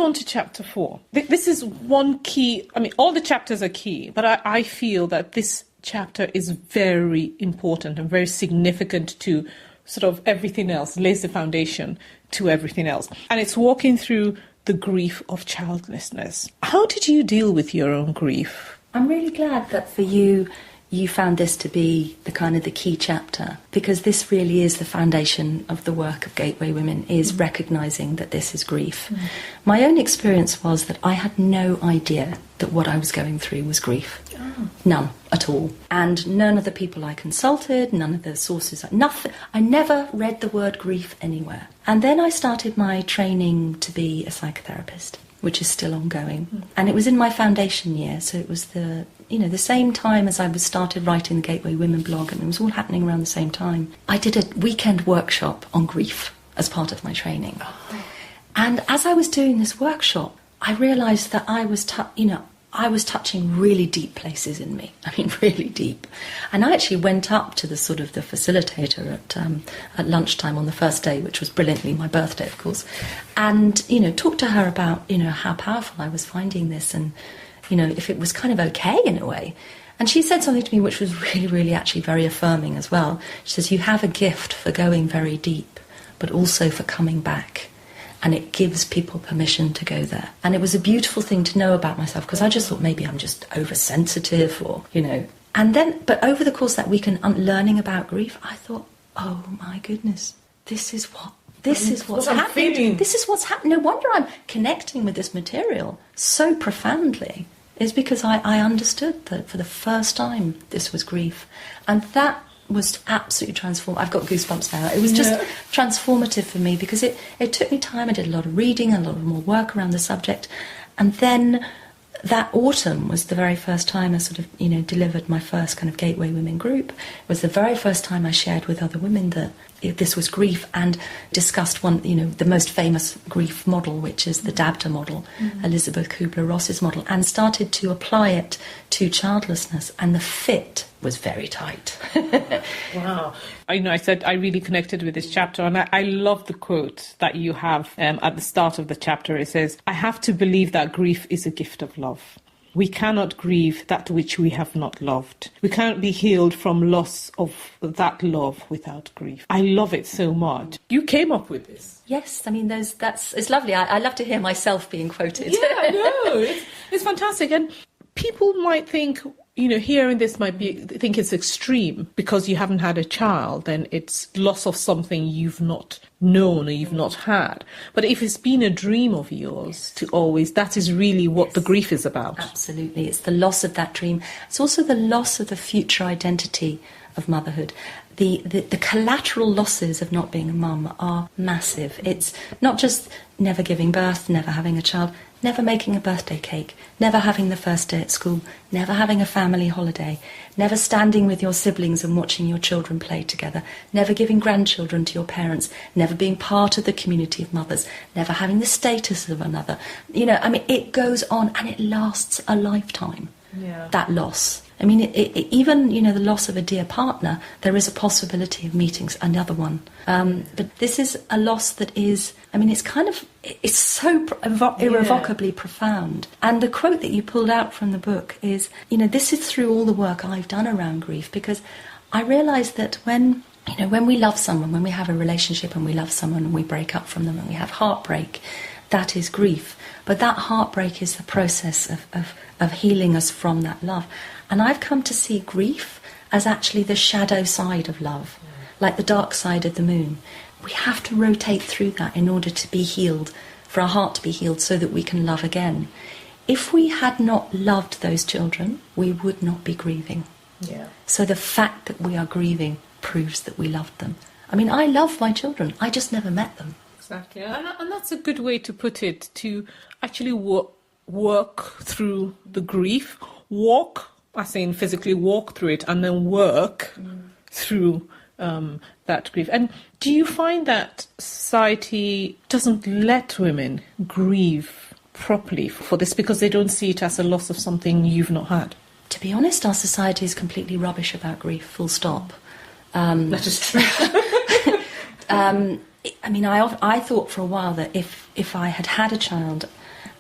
on to chapter 4. This is one key. I mean, all the chapters are key, but I feel that this chapter is very important and very significant to sort of everything else, lays the foundation to everything else. And it's walking through the grief of childlessness. How did you deal with your own grief? I'm really glad that for you found this to be the key chapter, because this really is the foundation of the work of Gateway Women, is recognising that this is grief. My own experience was that I had no idea that what I was going through was grief. None at all. And none of the people I consulted, none of the sources, nothing. I never read the word grief anywhere. And then I started my training to be a psychotherapist, which is still ongoing. And it was in my foundation year, so it was the same time as I was started writing the Gateway Women blog, and it was all happening around the same time. I did a weekend workshop on grief as part of my training. And as I was doing this workshop, I realised that I was touching really deep places in me. I mean, really deep. And I actually went up to the facilitator at lunchtime on the first day, which was brilliantly my birthday, of course, and, talked to her about, how powerful I was finding this, and, if it was kind of okay in a way. And she said something to me which was really, really actually very affirming as well. She says, you have a gift for going very deep, but also for coming back. And it gives people permission to go there. And it was a beautiful thing to know about myself, because I just thought maybe I'm just oversensitive or, And then, but over the course of that week and learning about grief, I thought, oh my goodness, this is what's happening. This is what's happening. No wonder I'm connecting with this material so profoundly. Is because I understood that for the first time this was grief. And that was absolutely transformative. I've got goosebumps now. It was just transformative for me, because it took me time. I did a lot of reading and a lot more work around the subject. And then that autumn was the very first time I delivered my first kind of Gateway Women group. It was the very first time I shared with other women that this was grief, and discussed one, the most famous grief model, which is the DABTA model, Elizabeth Kubler-Ross's model, and started to apply it to childlessness, and the fit was very tight. Wow. I said I really connected with this chapter, and I love the quote that you have at the start of the chapter. It says, I have to believe that grief is a gift of love. We cannot grieve that which we have not loved. We cannot be healed from loss of that love without grief. I love it so much. You came up with this. Yes, I mean, it's lovely. I love to hear myself being quoted. Yeah, I know. It's fantastic. And people might think, hearing this think it's extreme because you haven't had a child, then it's loss of something you've not known or you've not had. But if it's been a dream of yours to always, that is really what the grief is about. Absolutely. It's the loss of that dream. It's also the loss of the future identity of motherhood. The collateral losses of not being a mum are massive. It's not just never giving birth, never having a child, never making a birthday cake, never having the first day at school, never having a family holiday, never standing with your siblings and watching your children play together, never giving grandchildren to your parents, never being part of the community of mothers, never having the status of another. It goes on, and it lasts a lifetime, that loss. Even, the loss of a dear partner, there is a possibility of meeting another one. But this is a loss that is, it's so irrevocably profound. And the quote that you pulled out from the book is, this is through all the work I've done around grief, because I realised that when we love someone, when we have a relationship and we love someone and we break up from them and we have heartbreak, that is grief. But that heartbreak is the process of healing us from that love. And I've come to see grief as actually the shadow side of love, like the dark side of the moon. We have to rotate through that in order to be healed, for our heart to be healed, so that we can love again. If we had not loved those children, we would not be grieving. Yeah. So the fact that we are grieving proves that we loved them. I love my children, I just never met them. Exactly. And that's a good way to put it, to actually work through the grief, as in physically walk through it, and then work through that grief. And do you find that society doesn't let women grieve properly for this because they don't see it as a loss of something you've not had? To be honest, our society is completely rubbish about grief, full stop. That is true. I thought for a while that if I had had a child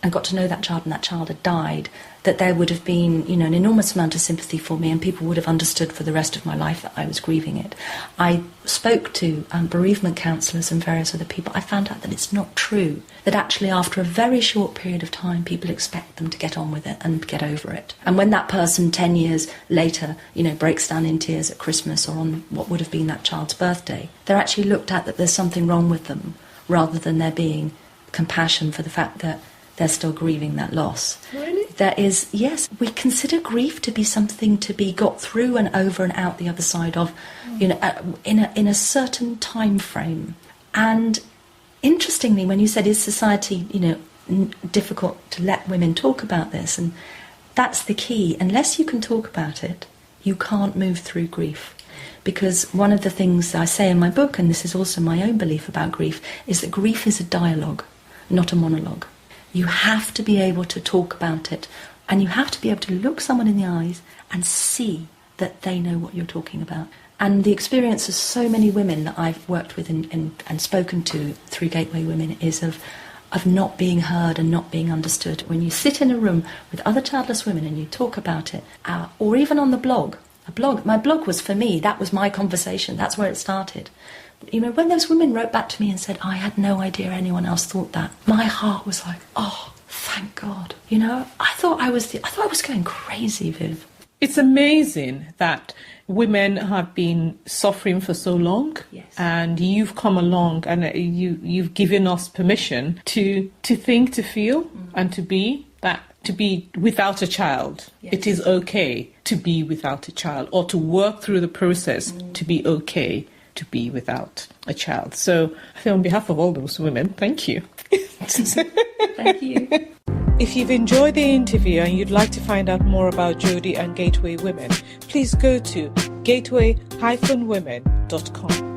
and got to know that child and that child had died, that there would have been, you know, an enormous amount of sympathy for me, and people would have understood for the rest of my life that I was grieving it. I spoke to bereavement counsellors and various other people. I found out that it's not true, that actually after a very short period of time, people expect them to get on with it and get over it. And when that person 10 years later, you know, breaks down in tears at Christmas or on what would have been that child's birthday, they're actually looked at that there's something wrong with them, rather than there being compassion for the fact that they're still grieving that loss. Really? There is, yes, we consider grief to be something to be got through and over and out the other side of, you know, in a certain time frame. And interestingly, when you said, is society, you know, difficult to let women talk about this, and that's the key. Unless you can talk about it, you can't move through grief. Because one of the things I say in my book, and this is also my own belief about grief, is that grief is a dialogue, not a monologue. You have to be able to talk about it, and you have to be able to look someone in the eyes and see that they know what you're talking about. And the experience of so many women that I've worked with and spoken to through Gateway Women is of not being heard and not being understood. When you sit in a room with other childless women and you talk about it, or even on the blog, my blog was for me, that was my conversation, that's where it started. You know, when those women wrote back to me and said, I had no idea anyone else thought that, my heart was like, oh, thank God. You know, I thought I was going crazy, Viv. It's amazing that women have been suffering for so long, yes, and you've come along and you've given us permission to think, to feel, and to be without a child. Yes. It is okay to be without a child, or to work through the process to be okay to be without a child. So I feel on behalf of all those women, thank you. Thank you. If you've enjoyed the interview and you'd like to find out more about Jody and Gateway Women, please go to gateway-women.com.